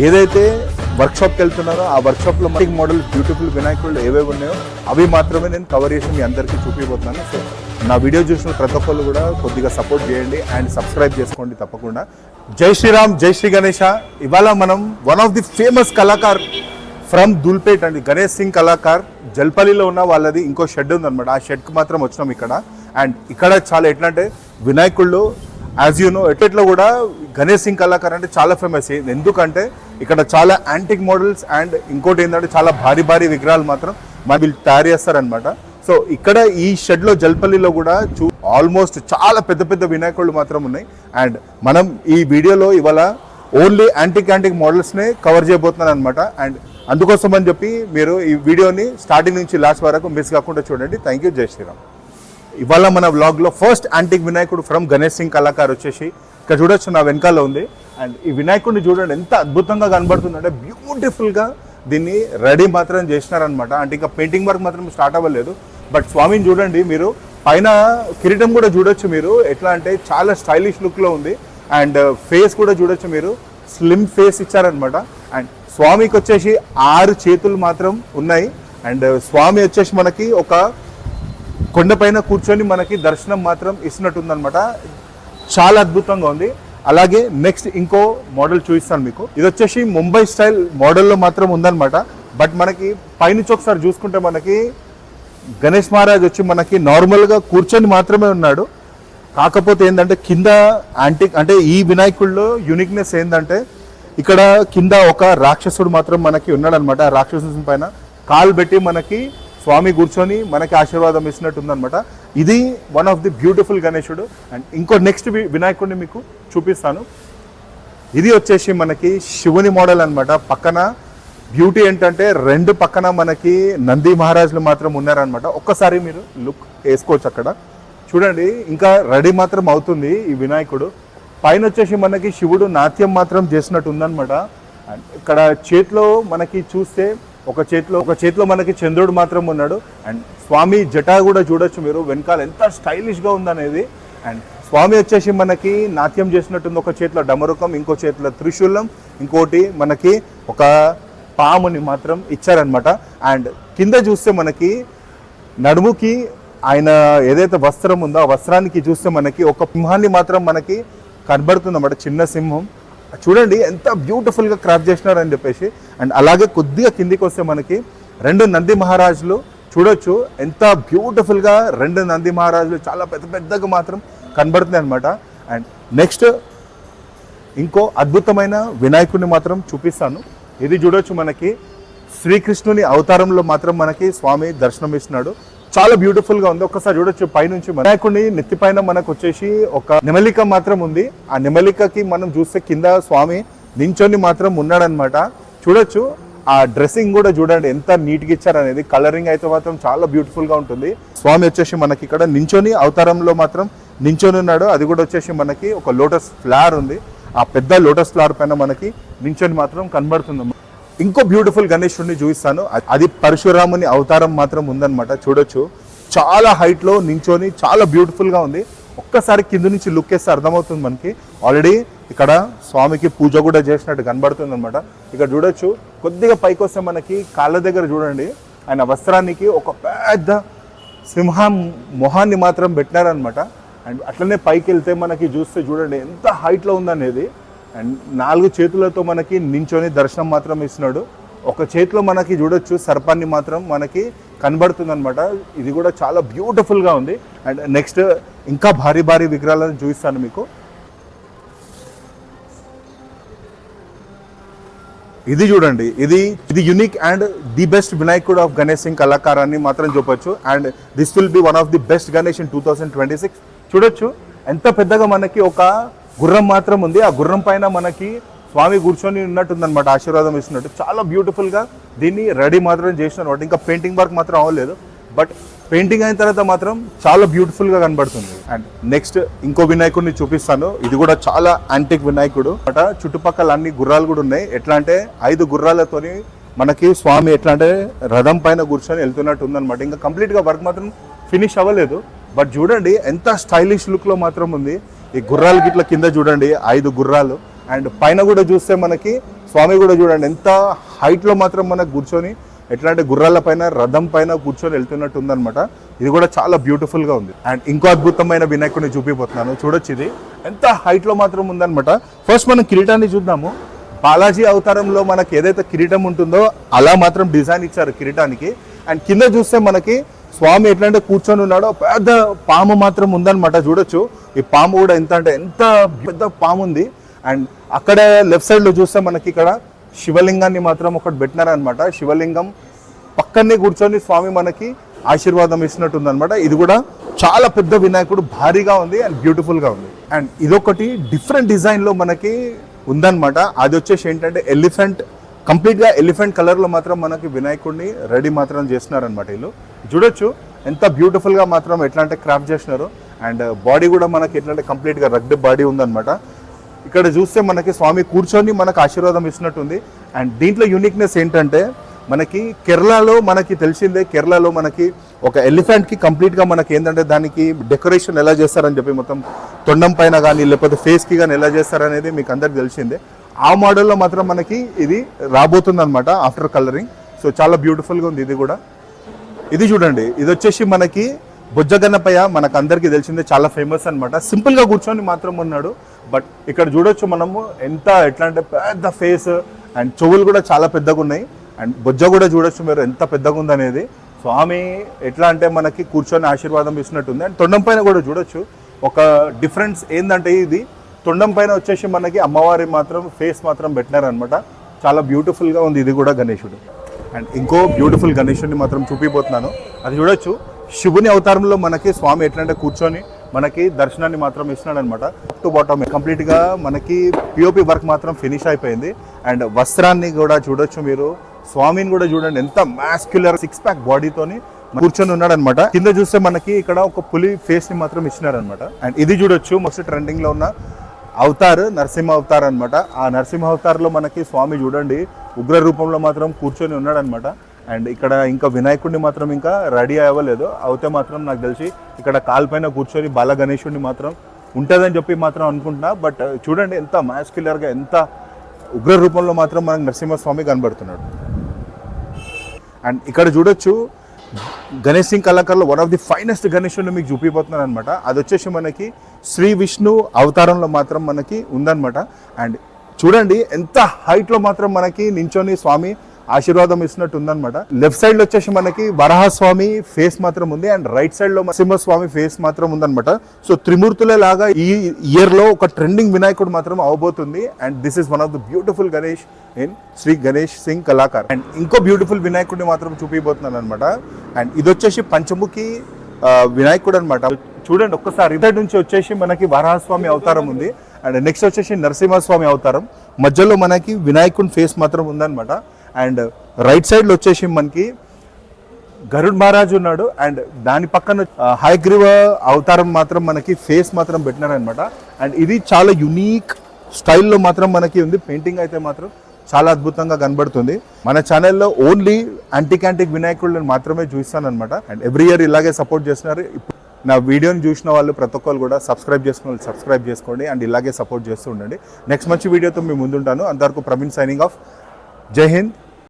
ఏదైతే వర్క్షాప్కి వెళ్తున్నారో ఆ వర్క్షాప్లో మనకి మోడల్ బ్యూటిఫుల్ వినాయకుళ్ళు ఏవేవి ఉన్నాయో అవి మాత్రమే నేను కవర్ చేసి మీ అందరికీ చూపిపోతున్నాను. సో నా వీడియో చూసిన ప్రతి ఒక్కళ్ళు కూడా కొద్దిగా సపోర్ట్ చేయండి అండ్ సబ్స్క్రైబ్ చేసుకోండి తప్పకుండా. జై శ్రీరామ్, జై శ్రీ గణేష. ఇవాళ మనం one of the famous Kalakar from Dhoolpet అండి, గణేష్ సింగ్ కళాకార్. జల్పల్లిలో ఉన్న వాళ్ళది ఇంకో షెడ్ ఉందన్నమాట. ఆ షెడ్కి మాత్రం వచ్చినాం ఇక్కడ. అండ్ ఇక్కడ చాలా ఎట్లా అంటే వినాయకుళ్ళు యాజ్ యూ నో ఎట్లెట్లో కూడా గణేష్ సింగ్ కళాకార్ అంటే చాలా ఫేమస్. ఎందుకంటే ఇక్కడ చాలా యాంటిక్ మోడల్స్ అండ్ ఇంకోటి ఏంటంటే చాలా భారీ భారీ విగ్రహాలు మాత్రం మన వీళ్ళు తయారు చేస్తారనమాట. సో ఇక్కడ ఈ షెడ్లో జల్పల్లిలో కూడా ఆల్మోస్ట్ చాలా పెద్ద పెద్ద వినాయకుళ్ళు మాత్రం ఉన్నాయి. అండ్ మనం ఈ వీడియోలో ఇవాళ ఓన్లీ యాంటిక్ మోడల్స్నే కవర్ చేయబోతున్నాను అనమాట. అండ్ అందుకోసం అని చెప్పి మీరు ఈ వీడియోని స్టార్టింగ్ నుంచి లాస్ట్ వరకు మిస్ కాకుండా చూడండి. థ్యాంక్ యూ, జై శ్రీరామ్. ఇవాళ మన వ్లాగ్లో ఫస్ట్ యాంటిక్ వినాయకుడు ఫ్రమ్ గణేష్ సింగ్ కళాకార్ వచ్చేసి ఇక్కడ చూడొచ్చు, నా వెనకాల ఉంది. అండ్ ఈ వినాయకుడిని చూడండి ఎంత అద్భుతంగా కనబడుతుంది అంటే బ్యూటిఫుల్గా దీన్ని రెడీ మాత్రం చేసినారనమాట. అంటే ఇంకా పెయింటింగ్ వర్క్ మాత్రం స్టార్ట్ అవ్వలేదు. బట్ స్వామిని చూడండి, మీరు పైన కిరీటం కూడా చూడొచ్చు. మీరు ఎట్లా అంటే చాలా స్టైలిష్ లుక్లో ఉంది. అండ్ ఫేస్ కూడా చూడొచ్చు, మీరు స్లిమ్ ఫేస్ ఇచ్చారనమాట. అండ్ స్వామికి వచ్చేసి 6 చేతులు మాత్రం ఉన్నాయి. అండ్ స్వామి వచ్చేసి మనకి ఒక కొండపైన కూర్చొని మనకి దర్శనం మాత్రం ఇస్తున్నట్టుందనమాట. చాలా అద్భుతంగా ఉంది. అలాగే నెక్స్ట్ ఇంకో మోడల్ చూపిస్తాను మీకు. ఇది వచ్చేసి ముంబై స్టైల్ మోడల్లో మాత్రం ఉందన్నమాట. బట్ మనకి పైనుంచి ఒకసారి చూసుకుంటే మనకి గణేష్ మహారాజ్ వచ్చి మనకి నార్మల్గా కూర్చొని మాత్రమే ఉన్నాడు. కాకపోతే ఏంటంటే కింద యాంటిక్ అంటే ఈ వినాయకుల్లో యూనిక్నెస్ ఏంటంటే ఇక్కడ కింద ఒక రాక్షసుడు మాత్రం మనకి ఉన్నాడనమాట. ఆ రాక్షసుని పైన కాలు పెట్టి మనకి స్వామి కూర్చొని మనకి ఆశీర్వాదం ఇస్తున్నట్టు ఉందనమాట. ఇది వన్ ఆఫ్ ది బ్యూటిఫుల్ గణేశుడు. అండ్ ఇంకో నెక్స్ట్ వినాయకుడిని మీకు చూపిస్తాను. ఇది వచ్చేసి మనకి శివుని మోడల్ అనమాట. పక్కన బ్యూటీ ఏంటంటే 2 పక్కన మనకి నంది మహారాజులు మాత్రం ఉన్నారనమాట. ఒక్కసారి మీరు లుక్ వేసుకోవచ్చు అక్కడ చూడండి. ఇంకా రెడీ మాత్రం అవుతుంది ఈ వినాయకుడు. పైన వచ్చేసి మనకి శివుడు నాట్యం మాత్రం చేసినట్టు ఉందనమాట. అండ్ ఇక్కడ చేతిలో మనకి చూస్తే ఒక చేతిలో మనకి చంద్రుడు మాత్రం ఉన్నాడు. అండ్ స్వామి జటా కూడా చూడొచ్చు మీరు వెనకాల ఎంత స్టైలిష్గా ఉందనేది. అండ్ స్వామి వచ్చేసి మనకి నాట్యం చేసినట్టుంది. ఒక చేతిలో డమరుకం, ఇంకో చేతిలో త్రిశూలం, ఇంకోటి మనకి ఒక పాముని మాత్రం ఇచ్చారనమాట. అండ్ కింద చూస్తే మనకి నడుముకి ఆయన ఏదైతే వస్త్రం ఉందో ఆ వస్త్రానికి చూస్తే మనకి ఒక సింహాన్ని మాత్రం మనకి కనబడుతుంది అన్నమాట. చిన్న సింహం చూడండి ఎంత బ్యూటిఫుల్గా క్రాఫ్ట్ చేసినారని చెప్పేసి. అండ్ అలాగే కొద్దిగా కిందికి వస్తే మనకి 2 నంది మహారాజులు చూడొచ్చు. ఎంత బ్యూటిఫుల్గా 2 నంది మహారాజులు చాలా పెద్దగా మాత్రం కనబడుతున్నాయి అనమాట. అండ్ నెక్స్ట్ ఇంకో అద్భుతమైన వినాయకుడిని మాత్రం చూపిస్తాను. ఇది చూడొచ్చు, మనకి శ్రీకృష్ణుని అవతారంలో మాత్రం మనకి స్వామి దర్శనం ఇస్తున్నాడు. చాలా బ్యూటిఫుల్గా ఉంది. ఒక్కసారి చూడొచ్చు పైనుంచి వినాయకుడిని నెత్తి పైన మనకు వచ్చేసి ఒక నెమలిక మాత్రం ఉంది. ఆ నెమలికకి మనం చూస్తే కింద స్వామి నించొని మాత్రం ఉన్నాడనమాట. చూడొచ్చు ఆ డ్రెస్సింగ్ కూడా చూడండి ఎంత నీట్గా ఇచ్చారనేది. కలరింగ్ అయితే మాత్రం చాలా బ్యూటిఫుల్గా ఉంటుంది. స్వామి వచ్చేసి మనకి ఇక్కడ నించొని అవతారంలో మాత్రం నించొని ఉన్నాడు. అది కూడా వచ్చేసి మనకి ఒక లోటస్ ఫ్లవర్ ఉంది. ఆ పెద్ద లోటస్ ఫ్లవర్ పైన మనకి నించొని మాత్రం కనబడుతుంది. ఇంకో బ్యూటిఫుల్ గణేశుడిని చూపిస్తాను. అది పరశురాముని అవతారం మాత్రం ఉందన్నమాట. చూడొచ్చు చాలా హైట్లో నించొని చాలా బ్యూటిఫుల్గా ఉంది. ఒక్కసారి కింద నుంచి లుక్ వేస్తే అర్థమవుతుంది మనకి. ఆల్రెడీ ఇక్కడ స్వామికి పూజ కూడా చేసినట్టు కనబడుతుంది అనమాట. ఇక్కడ చూడొచ్చు కొద్దిగా పైకి వస్తే మనకి కాళ్ళ దగ్గర చూడండి ఆయన వస్త్రానికి ఒక పెద్ద సింహం మొహాన్ని మాత్రం పెట్టినారనమాట. అండ్ అట్లనే పైకి వెళ్తే మనకి చూస్తే చూడండి ఎంత హైట్లో ఉందనేది. అండ్ 4 చేతులతో మనకి నించొని దర్శనం మాత్రం ఇస్తున్నాడు. ఒక చేతిలో మనకి చూడొచ్చు సర్పాన్ని మాత్రం మనకి కనబడుతుంది అనమాట. ఇది కూడా చాలా బ్యూటిఫుల్గా ఉంది. అండ్ నెక్స్ట్ ఇంకా భారీ విగ్రహాలను చూపిస్తాను మీకు. ఇది చూడండి, ఇది యూనిక్ అండ్ ది బెస్ట్ వినాయకుడు ఆఫ్ గణేష్ సింగ్ కళాకారాన్ని మాత్రం చూపొచ్చు. And this will be one of the best Ganesh in 2026. చూడొచ్చు ఎంత పెద్దగా మనకి ఒక గుర్రం మాత్రం ఉంది. ఆ గుర్రం పైన మనకి స్వామి కూర్చొని ఉన్నట్టుందన్నమాట, ఆశీర్వాదం ఇస్తున్నట్టు. చాలా బ్యూటిఫుల్గా దీన్ని రెడీ మాత్రం చేసినమాట. ఇంకా పెయింటింగ్ వర్క్ మాత్రం అవ్వలేదు. బట్ పెయింటింగ్ అయిన తర్వాత మాత్రం చాలా బ్యూటిఫుల్గా కనబడుతుంది. అండ్ నెక్స్ట్ ఇంకో వినాయకుడిని చూపిస్తాను. ఇది కూడా చాలా యాంటిక్ వినాయకుడు అట. చుట్టుపక్కల అన్ని గుర్రాలు కూడా ఉన్నాయి. ఎట్లా అంటే 5 గుర్రాలతోని మనకి స్వామి ఎట్లా అంటే రథం పైన కూర్చొని వెళ్తున్నట్టు ఉందన్నమాట. ఇంకా కంప్లీట్గా వర్క్ మాత్రం ఫినిష్ అవ్వలేదు. బట్ చూడండి ఎంత స్టైలిష్ లుక్లో మాత్రం ఉంది. ఈ గుర్రాలకి ఇట్లా కింద చూడండి 5 గుర్రాలు. అండ్ పైన కూడా చూస్తే మనకి స్వామి కూడా చూడండి ఎంత హైట్లో మాత్రం మనకు కూర్చొని ఎట్లా అంటే గుర్రాల పైన రథం పైన కూర్చొని వెళ్తున్నట్టు ఉందన్నమాట. ఇది కూడా చాలా బ్యూటిఫుల్గా ఉంది. అండ్ ఇంకో అద్భుతమైన వినాయకుడిని చూపిపోతున్నాను, చూడొచ్చు ఇది ఎంత హైట్లో మాత్రం ఉందన్నమాట. ఫస్ట్ మనం కిరీటాన్ని చూద్దాము. బాలాజీ అవతారంలో మనకి ఏదైతే కిరీటం ఉంటుందో అలా మాత్రం డిజైన్ ఇచ్చారు కిరీటానికి. అండ్ కింద చూస్తే మనకి స్వామి ఎట్లంటే కూర్చొని ఉన్నాడో పెద్ద పాము మాత్రం ఉందన్నమాట. చూడొచ్చు ఈ పాము కూడా ఎంత అంటే ఎంత పెద్ద పాము ఉంది. అండ్ అక్కడ లెఫ్ట్ సైడ్లో చూస్తే మనకి ఇక్కడ శివలింగాన్ని మాత్రం ఒకటి పెట్టినారనమాట. శివలింగం పక్కనే కూర్చొని స్వామి మనకి ఆశీర్వాదం ఇస్తున్నట్టు ఉందన్నమాట. ఇది కూడా చాలా పెద్ద వినాయకుడు, భారీగా ఉంది అండ్ బ్యూటిఫుల్గా ఉంది. అండ్ ఇదొకటి డిఫరెంట్ డిజైన్లో మనకి ఉందన్నమాట. అది వచ్చేసి ఏంటంటే ఎలిఫెంట్, కంప్లీట్గా ఎలిఫెంట్ కలర్లో మాత్రం మనకి వినాయకుడిని రెడీ మాత్రం చేస్తున్నారనమాట. వీళ్ళు చూడొచ్చు ఎంత బ్యూటిఫుల్గా మాత్రం ఎట్లా అంటే క్రాఫ్ట్ చేసినారు. అండ్ బాడీ కూడా మనకి ఎట్లా అంటే కంప్లీట్గా రగ్డ్ బాడీ ఉందన్నమాట. ఇక్కడ చూస్తే మనకి స్వామి కూర్చొని మనకు ఆశీర్వాదం ఇస్తున్నట్టుంది. అండ్ దీంట్లో యూనిక్నెస్ ఏంటంటే మనకి కేరళలో మనకి తెలిసిందే, కేరళలో మనకి ఒక ఎలిఫెంట్కి కంప్లీట్గా మనకి ఏంటంటే దానికి డెకరేషన్ ఎలా చేస్తారని చెప్పి మొత్తం తొండం పైన కానీ లేకపోతే ఫేస్కి కానీ ఎలా చేస్తారనేది మీకు అందరికి తెలిసిందే. ఆ మోడల్లో మాత్రం మనకి ఇది రాబోతుంది అనమాట ఆఫ్టర్ కలరింగ్. సో చాలా బ్యూటిఫుల్గా ఉంది ఇది కూడా. ఇది చూడండి, ఇది వచ్చేసి మనకి బొజ్జగన్నపయ్య, మనకు అందరికీ తెలిసిందే, చాలా ఫేమస్ అనమాట. సింపుల్గా కూర్చొని మాత్రం ఉన్నాడు. బట్ ఇక్కడ చూడొచ్చు మనము ఎంత ఎట్లా అంటే పెద్ద ఫేస్ అండ్ చెవులు కూడా చాలా పెద్దగా ఉన్నాయి. అండ్ బొజ్జ కూడా చూడొచ్చు మీరు ఎంత పెద్దగా ఉందనేది. స్వామి ఎట్లా అంటే మనకి కూర్చొని ఆశీర్వాదం ఇస్తున్నట్టుంది. అండ్ తొండం పైన కూడా చూడొచ్చు ఒక డిఫరెన్స్ ఏంటంటే ఇది తొండం పైన వచ్చేసి మనకి అమ్మవారి మాత్రం ఫేస్ మాత్రం పెట్టినారనమాట. చాలా బ్యూటిఫుల్గా ఉంది ఇది కూడా గణేశుడు. అండ్ ఇంకో బ్యూటిఫుల్ గణేశుడిని మాత్రం చూపిపోతున్నాను, అది చూడొచ్చు. శివుని అవతారంలో మనకి స్వామి ఎట్లంటే కూర్చొని మనకి దర్శనాన్ని మాత్రం ఇస్తున్నాడు అనమాట. టాప్ టు బాటమ్ కంప్లీట్గా మనకి పిఓపి వర్క్ మాత్రం ఫినిష్ అయిపోయింది. అండ్ వస్త్రాన్ని కూడా చూడొచ్చు మీరు, స్వామిని కూడా చూడండి ఎంత మాస్క్యులర్ 6 ప్యాక్ బాడీతోని కూర్చొని ఉన్నాడు అనమాట. కింద చూస్తే మనకి ఇక్కడ ఒక పులి ఫేస్ ని మాత్రం ఇచ్చినారనమాట. అండ్ ఇది చూడొచ్చు మస్తు ట్రెండింగ్ లో ఉన్న అవతార్, నరసింహ అవతార్ అనమాట. ఆ నరసింహ అవతార్లో మనకి స్వామి చూడండి ఉగ్ర రూపంలో మాత్రం కూర్చొని ఉన్నాడు అనమాట. అండ్ ఇక్కడ ఇంకా వినాయకుడిని మాత్రం ఇంకా రెడీ అవ్వలేదు, అవుతే మాత్రం నాకు తెలిసి ఇక్కడ కాల్పైన కూర్చొని బాల గణేశుడిని మాత్రం ఉంటుందని చెప్పి మాత్రం అనుకుంటున్నా. బట్ చూడండి ఎంత మాస్క్యులర్గా ఎంత ఉగ్ర రూపంలో మాత్రం మనకు నరసింహస్వామి కనబడుతున్నాడు. అండ్ ఇక్కడ చూడొచ్చు గణేష్ సింగ్ కళాకారులు వన్ ఆఫ్ ది ఫైనెస్ట్ గణేశుడిని మీకు చూపిపోతున్నాను అనమాట. అది వచ్చేసి మనకి శ్రీ విష్ణు అవతారంలో మాత్రం మనకి ఉందన్నమాట. అండ్ చూడండి ఎంత హైట్లో మాత్రం మనకి నించొని స్వామి ఆశీర్వాదం ఇస్తున్నట్టు ఉందన్నమాట. లెఫ్ట్ సైడ్ లో వచ్చేసి మనకి వరాహస్వామి ఫేస్ మాత్రం ఉంది అండ్ రైట్ సైడ్ లో నరసింహస్వామి ఫేస్ మాత్రం ఉందన్నమాట. సో త్రిమూర్తులే లాగా ఈ ఇయర్ లో ఒక ట్రెండింగ్ వినాయకుడు మాత్రం అవబోతుంది. And this is one of the beautiful Ganesh in Shri Ganesh Singh కళాకార్. అండ్ ఇంకో బ్యూటిఫుల్ వినాయకుడిని మాత్రం చూపిపోతున్నాను అనమాట. అండ్ ఇది వచ్చేసి పంచముఖి వినాయకుడు అనమాట. చూడండి ఒక్కసారి ఇద్దరి నుంచి వచ్చేసి మనకి వరాహస్వామి అవతారం ఉంది అండ్ నెక్స్ట్ వచ్చేసి నరసింహస్వామి అవతారం, మధ్యలో మనకి వినాయకుడి ఫేస్ మాత్రం ఉందన్నమాట. అండ్ రైట్ సైడ్లో వచ్చేసి మనకి గరుడ్ మహారాజ్ ఉన్నాడు అండ్ దాని పక్కన హయగ్రీవ అవతారం మాత్రం మనకి ఫేస్ మాత్రం పెట్టినారనమాట. అండ్ ఇది చాలా యునీక్ స్టైల్లో మాత్రం మనకి ఉంది. పెయింటింగ్ అయితే మాత్రం చాలా అద్భుతంగా కనబడుతుంది. మన ఛానల్లో ఓన్లీ యాంటిక్ వినాయకుడిని మాత్రమే చూస్తానన్నమాట. అండ్ ఎవ్రీ ఇయర్ ఇలాగే సపోర్ట్ చేస్తున్నారు. నా వీడియోని చూసిన వాళ్ళు ప్రతి ఒక్కరు కూడా సబ్స్క్రైబ్ చేసుకోండి అండ్ ఇలాగే సపోర్ట్ చేస్తూ ఉండండి. నెక్స్ట్ మంచి వీడియోతో మీ ముందుంటాను. అంతవరకు ప్రవీణ్ సైనింగ్ ఆఫ్. జై హింద్.